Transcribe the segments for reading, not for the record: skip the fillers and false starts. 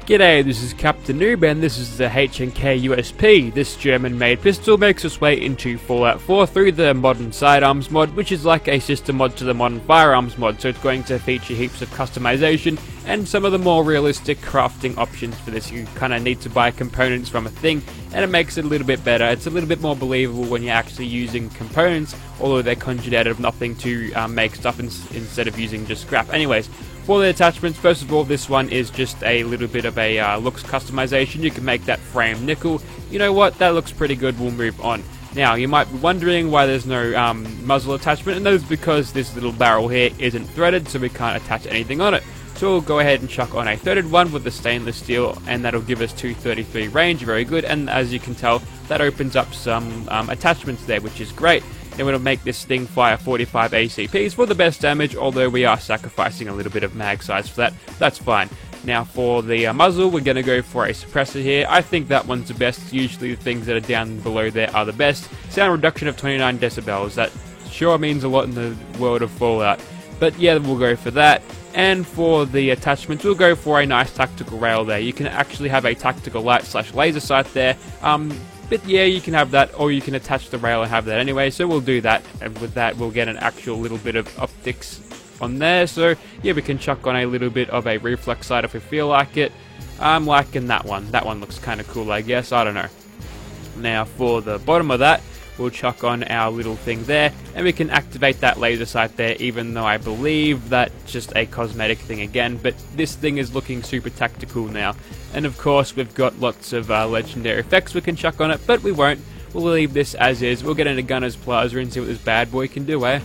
G'day, this is Captain Noob and this is the H&K USP. This German-made pistol makes its way into Fallout 4 through the Modern Sidearms mod, which is like a sister mod to the Modern Firearms mod, so it's going to feature heaps of customization and some of the more realistic crafting options for this. You kind of need to buy components from a thing, and it makes it a little bit better. It's a little bit more believable when you're actually using components, although they're conjured out of nothing to make stuff instead of using just scrap. Anyways, for the attachments, first of all, this one is just a little bit of a looks customization. You can make that frame nickel. You know what? That looks pretty good. We'll move on. Now, you might be wondering why there's no muzzle attachment, and that is because this little barrel here isn't threaded, so we can't attach anything on it. So we'll go ahead and chuck on a threaded one with the stainless steel, and that'll give us 233 range. Very good. And as you can tell, that opens up some attachments there, which is great. And we'll make this thing fire 45 ACPs for the best damage, although we are sacrificing a little bit of mag size for that. That's fine. Now for the muzzle, we're going to go for a suppressor here. I think that one's the best. Usually the things that are down below there are the best. Sound reduction of 29 decibels. That sure means a lot in the world of Fallout. But yeah, we'll go for that. And for the attachments, we'll go for a nice tactical rail there. You can actually have a tactical light / laser sight there. But yeah, you can have that, or you can attach the rail and have that anyway, so we'll do that, and with that we'll get an actual little bit of optics on there. So yeah, we can chuck on a little bit of a reflex sight if we feel like it. I'm liking that one. That one looks kind of cool, I guess. I don't know. Now for the bottom of that, we'll chuck on our little thing there, and we can activate that laser sight there, even though I believe that's just a cosmetic thing again. But this thing is looking super tactical now. And of course, we've got lots of legendary effects we can chuck on it, but we won't. We'll leave this as is. We'll get into Gunner's Plaza and see what this bad boy can do, eh?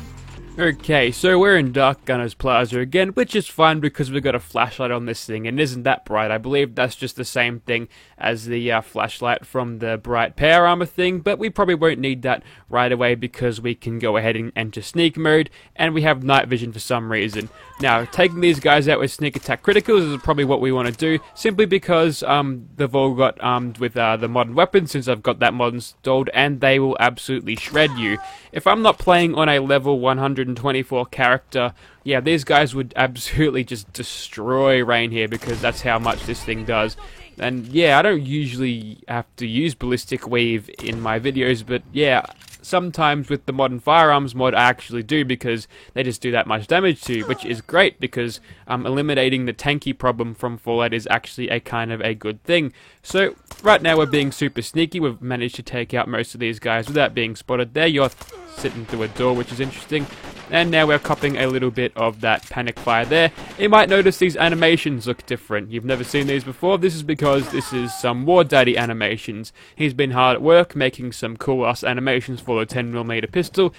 Okay, so we're in Dark Gunner's Plaza again, which is fine because we've got a flashlight on this thing, and it isn't that bright. I believe that's just the same thing as the flashlight from the Bright Power Armor thing, but we probably won't need that right away because we can go ahead and enter sneak mode, and we have night vision for some reason. Now, taking these guys out with sneak attack criticals is probably what we want to do, simply because they've all got armed with the modern weapons, since I've got that mod installed, and they will absolutely shred you. If I'm not playing on a level 124 character, yeah, these guys would absolutely just destroy Rain here, because that's how much this thing does. And yeah, I don't usually have to use ballistic weave in my videos, but yeah, sometimes with the Modern Firearms mod I actually do, because they just do that much damage to you, which is great because eliminating the tanky problem from Fallout is actually a kind of a good thing. So right now we're being super sneaky. We've managed to take out most of these guys without being spotted. There you're sitting through a door, which is interesting. And now we're copping a little bit of that panic fire there. You might notice these animations look different. You've never seen these before. This is because this is some War Daddy animations. He's been hard at work making some cool ass animations for the 10mm pistol.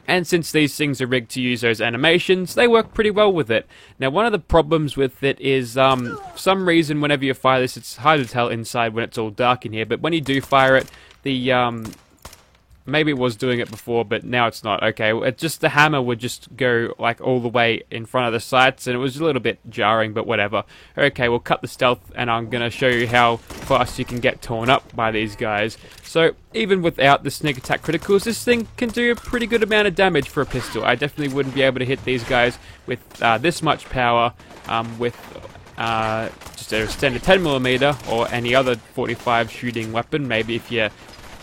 And since these things are rigged to use those animations, they work pretty well with it. Now, one of the problems with it is, for some reason, whenever you fire this, it's hard to tell inside when it's all dark in here, but when you do fire it, the, maybe it was doing it before, but now it's not. Okay, it just, the hammer would just go like all the way in front of the sights, and it was a little bit jarring, but whatever. Okay, we'll cut the stealth, and I'm going to show you how fast you can get torn up by these guys. So, even without the sneak attack criticals, this thing can do a pretty good amount of damage for a pistol. I definitely wouldn't be able to hit these guys with this much power with just a standard 10mm or any other 45 shooting weapon. Maybe if you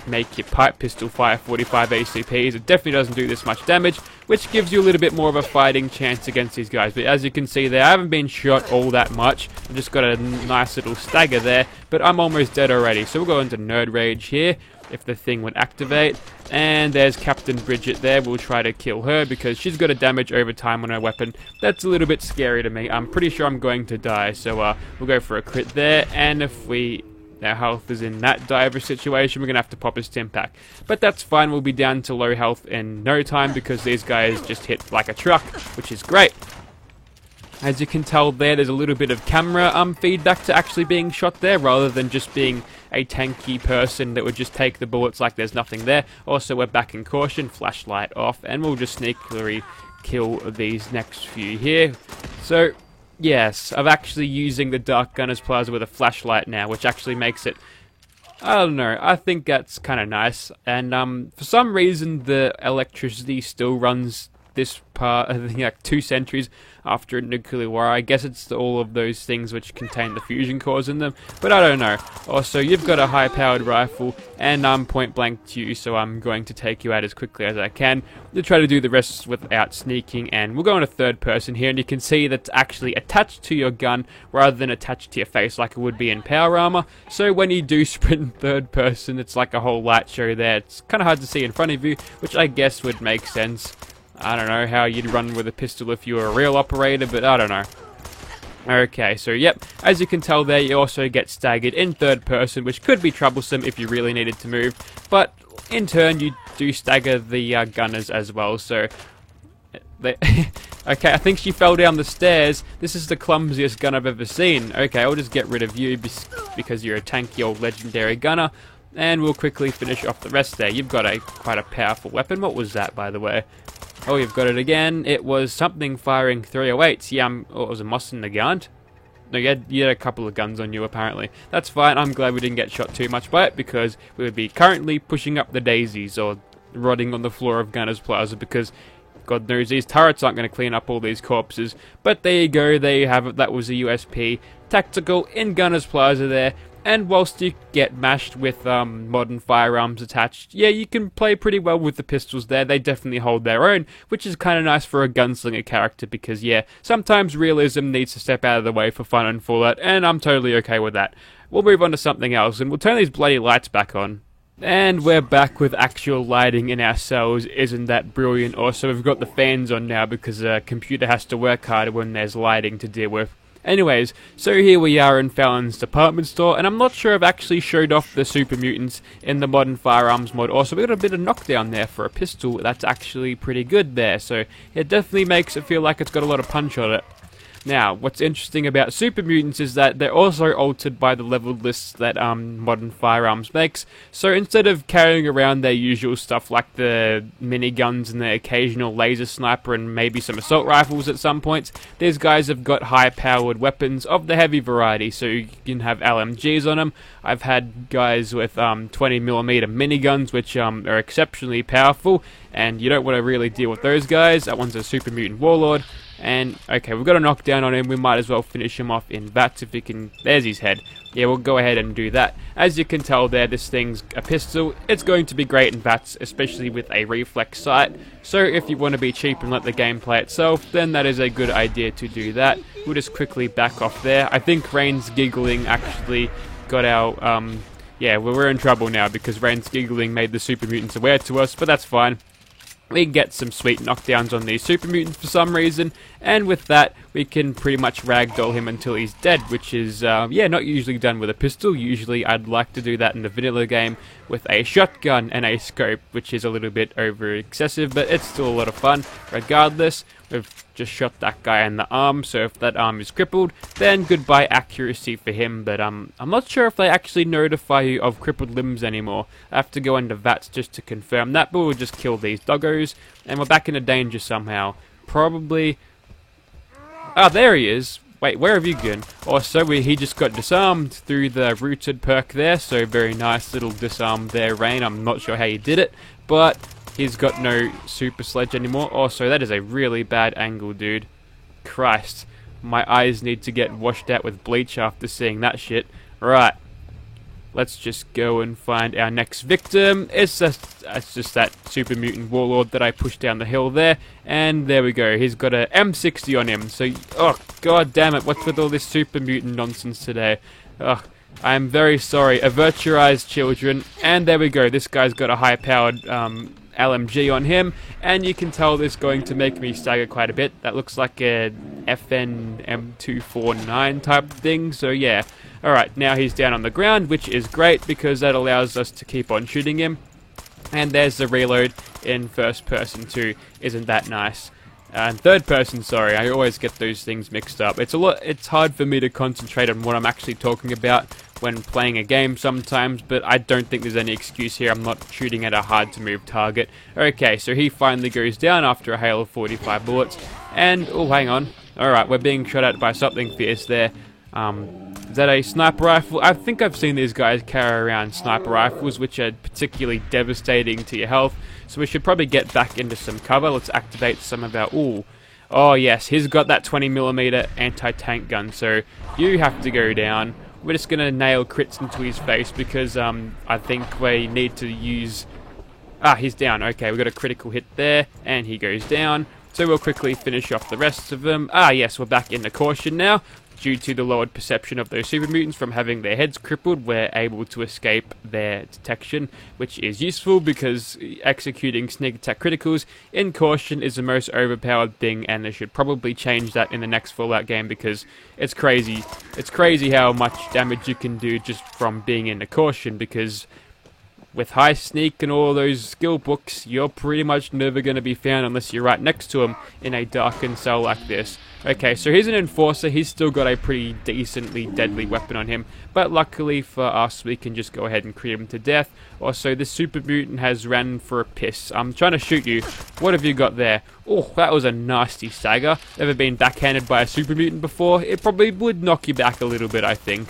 make your pipe pistol fire 45 ACPs, it definitely doesn't do this much damage, which gives you a little bit more of a fighting chance against these guys. But as you can see there, I haven't been shot all that much. I've just got a nice little stagger there, but I'm almost dead already. So we'll go into Nerd Rage here, if the thing would activate. And there's Captain Bridget there. We'll try to kill her because she's got a damage over time on her weapon. That's a little bit scary to me. I'm pretty sure I'm going to die, so we'll go for a crit there. And if our health is in that diver situation, we're going to have to pop his Stimpak. But that's fine, we'll be down to low health in no time because these guys just hit like a truck, which is great. As you can tell there's a little bit of camera feedback to actually being shot there, rather than just being a tanky person that would just take the bullets like there's nothing there. Also, we're back in caution, flashlight off, and we'll just sneakily kill these next few here. So yes, I'm actually using the Dark Gunner's Plaza with a flashlight now, which actually makes it, I don't know, I think that's kind of nice. And for some reason the electricity still runs this part, I think like 2 centuries after a nuclear war. I guess it's all of those things which contain the fusion cores in them, but I don't know. Also, you've got a high-powered rifle, and I'm point blank to you, so I'm going to take you out as quickly as I can. We'll try to do the rest without sneaking, and we'll go into third person here, and you can see that's actually attached to your gun rather than attached to your face like it would be in Power Armor. So when you do sprint in third person, it's like a whole light show there. It's kind of hard to see in front of you, which I guess would make sense. I don't know how you'd run with a pistol if you were a real operator, but I don't know. Okay, so yep, as you can tell there, you also get staggered in third person, which could be troublesome if you really needed to move, but in turn you do stagger the gunners as well, so... okay, I think she fell down the stairs. This is the clumsiest gun I've ever seen. Okay, I'll just get rid of you because you're a tanky old legendary gunner, and we'll quickly finish off the rest there. You've got quite a powerful weapon. What was that, by the way? Oh, you've got it again. It was something firing 308s. Yeah, it was a Mosin Nagant. No, you had a couple of guns on you, apparently. That's fine. I'm glad we didn't get shot too much by it, because we would be currently pushing up the daisies, or rotting on the floor of Gunner's Plaza, because God knows these turrets aren't going to clean up all these corpses. But there you go, there you have it. That was a USP. Tactical in Gunner's Plaza there. And whilst you get mashed with modern firearms attached, yeah, you can play pretty well with the pistols there. They definitely hold their own, which is kind of nice for a gunslinger character because, yeah, sometimes realism needs to step out of the way for fun and Fallout, and I'm totally okay with that. We'll move on to something else, and we'll turn these bloody lights back on. And we're back with actual lighting in our cells. Isn't that brilliant? Also, we've got the fans on now because a computer has to work harder when there's lighting to deal with. Anyways, so here we are in Fallon's department store, and I'm not sure I've actually showed off the super mutants in the modern firearms mod. Also, we got a bit of knockdown there for a pistol. That's actually pretty good there, so it definitely makes it feel like it's got a lot of punch on it. Now, what's interesting about super mutants is that they're also altered by the leveled lists that modern firearms makes. So instead of carrying around their usual stuff like the miniguns and the occasional laser sniper and maybe some assault rifles at some points, these guys have got high-powered weapons of the heavy variety. So you can have LMGs on them. I've had guys with 20mm miniguns, which are exceptionally powerful, and you don't want to really deal with those guys. That one's a super mutant warlord. And, okay, we've got a knockdown on him. We might as well finish him off in VATS if we can... There's his head. Yeah, we'll go ahead and do that. As you can tell there, this thing's a pistol. It's going to be great in VATS, especially with a reflex sight. So if you want to be cheap and let the game play itself, then that is a good idea to do that. We'll just quickly back off there. I think Rain's giggling actually got our... yeah, we're in trouble now because Rain's giggling made the super mutants aware to us, but that's fine. We can get some sweet knockdowns on these super mutants for some reason, and with that we can pretty much ragdoll him until he's dead, which is, yeah, not usually done with a pistol. Usually I'd like to do that in the vanilla game with a shotgun and a scope, which is a little bit over excessive, but it's still a lot of fun. Regardless, we've just shot that guy in the arm, so if that arm is crippled, then goodbye accuracy for him, but I'm not sure if they actually notify you of crippled limbs anymore. I have to go into VATS just to confirm that, but we'll just kill these doggos, and we're back into danger somehow. Probably... Ah, there he is. Wait, where have you gone? Also, he just got disarmed through the rooted perk there, so very nice little disarm there, Rain. I'm not sure how you did it, but he's got no super sledge anymore. Also, that is a really bad angle, dude. Christ, my eyes need to get washed out with bleach after seeing that shit. Right, let's just go and find our next victim. It's just that super mutant warlord that I pushed down the hill there. And there we go. He's got a M60 on him. So, oh, god damn it. What's with all this super mutant nonsense today? Ugh, I am very sorry. Avert your eyes, children. And there we go. This guy's got a high-powered LMG on him. And you can tell this is going to make me stagger quite a bit. That looks like a FN M249 type thing. So, yeah. Alright, now he's down on the ground, which is great because that allows us to keep on shooting him. And there's the reload in first person too. Isn't that nice? And third person, sorry, I always get those things mixed up. It's hard for me to concentrate on what I'm actually talking about when playing a game sometimes, but I don't think there's any excuse here. I'm not shooting at a hard to move target. Okay, so he finally goes down after a hail of 45 bullets. And, oh, hang on. Alright, we're being shot at by something fierce there. Is that a sniper rifle? I think I've seen these guys carry around sniper rifles, which are particularly devastating to your health. So we should probably get back into some cover. Let's activate some of our... Ooh. Oh yes, he's got that 20mm anti-tank gun, so you have to go down. We're just going to nail crits into his face because I think we need to use... Ah, he's down. Okay, we got a critical hit there, and he goes down. So we'll quickly finish off the rest of them. Ah yes, we're back into caution now. Due to the lowered perception of those super mutants from having their heads crippled, we're able to escape their detection, which is useful because executing sneak attack criticals in caution is the most overpowered thing, and they should probably change that in the next Fallout game because it's crazy. It's crazy how much damage you can do just from being in a caution, because with high sneak and all those skill books, you're pretty much never going to be found unless you're right next to him in a darkened cell like this. Okay, so he's an enforcer. He's still got a pretty decently deadly weapon on him, but luckily for us, we can just go ahead and crit him to death. Also, this super mutant has ran for a piss. I'm trying to shoot you. What have you got there? Oh, that was a nasty stagger. Ever been backhanded by a super mutant before? It probably would knock you back a little bit, I think.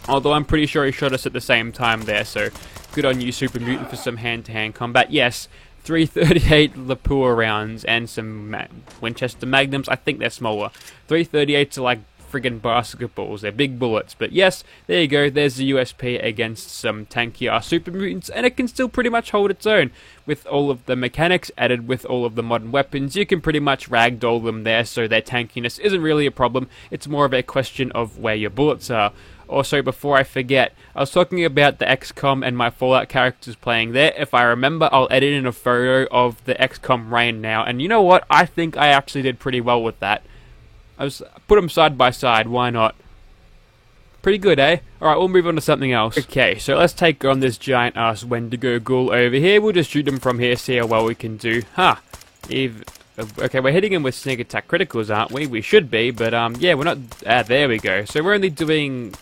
Although I'm pretty sure he shot us at the same time there, so good on you, super mutant, for some hand-to-hand combat. Yes, 338 Lapua rounds and some Winchester Magnums. I think they're smaller. 338s are like friggin' basketballs. They're big bullets. But yes, there you go. There's the USP against some tankier super mutants, and it can still pretty much hold its own. With all of the mechanics added with all of the modern weapons, you can pretty much ragdoll them there, so their tankiness isn't really a problem. It's more of a question of where your bullets are. Also, before I forget, I was talking about the XCOM and my Fallout characters playing there. If I remember, I'll edit in a photo of the XCOM rain now. And you know what? I think I actually did pretty well with that. Put them side by side. Why not? Pretty good, eh? Alright, we'll move on to something else. Okay, so let's take on this giant-ass Wendigo ghoul over here. We'll just shoot him from here, see how well we can do. Huh. Okay, we're hitting him with sneak attack criticals, aren't we? We should be, but yeah, we're not... there we go. So we're only doing...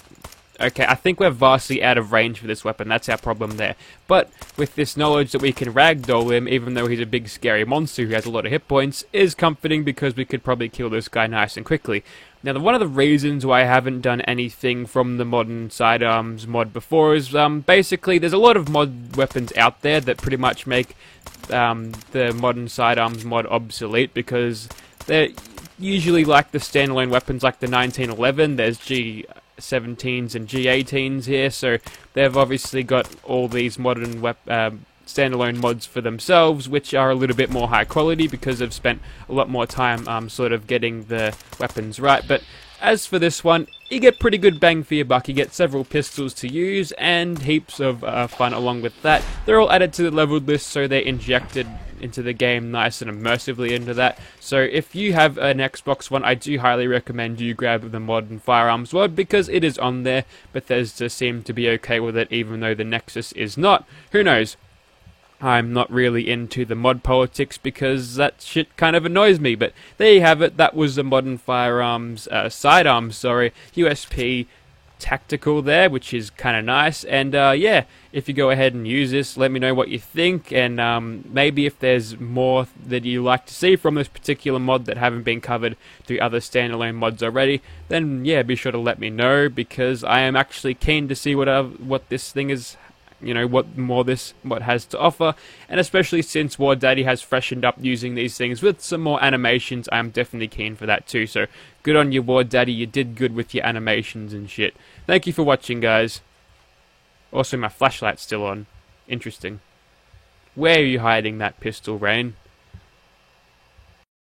Okay, I think we're vastly out of range for this weapon. That's our problem there. But with this knowledge that we can ragdoll him, even though he's a big scary monster who has a lot of hit points, is comforting because we could probably kill this guy nice and quickly. Now, one of the reasons why I haven't done anything from the modern sidearms mod before is basically there's a lot of mod weapons out there that pretty much make the modern sidearms mod obsolete because they're usually like the standalone weapons like the 1911. There's G17s and G18s here, so they've obviously got all these modern standalone mods for themselves, which are a little bit more high quality because they've spent a lot more time sort of getting the weapons right. But as for this one, you get pretty good bang for your buck. You get several pistols to use and heaps of fun along with that. They're all added to the leveled list, so they're injected into the game nice and immersively into that. So if you have an Xbox One, I do highly recommend you grab the modern firearms mod because it is on there. Bethesda seem to be okay with it, even though the Nexus is not. Who knows? I'm not really into the mod politics because that shit kind of annoys me, but there you have it. That was the modern firearms, sidearms, USP tactical there, which is kind of nice. And yeah, if you go ahead and use this, let me know what you think, and maybe if there's more that you like to see from this particular mod that haven't been covered through other standalone mods already, then yeah, be sure to let me know because I am actually keen to see what this thing is. You know, what more this mod has to offer, and especially since War Daddy has freshened up using these things with some more animations, I am definitely keen for that too, so good on you, War Daddy, you did good with your animations and shit. Thank you for watching, guys. Also, my flashlight's still on. Interesting. Where are you hiding that pistol, Rain?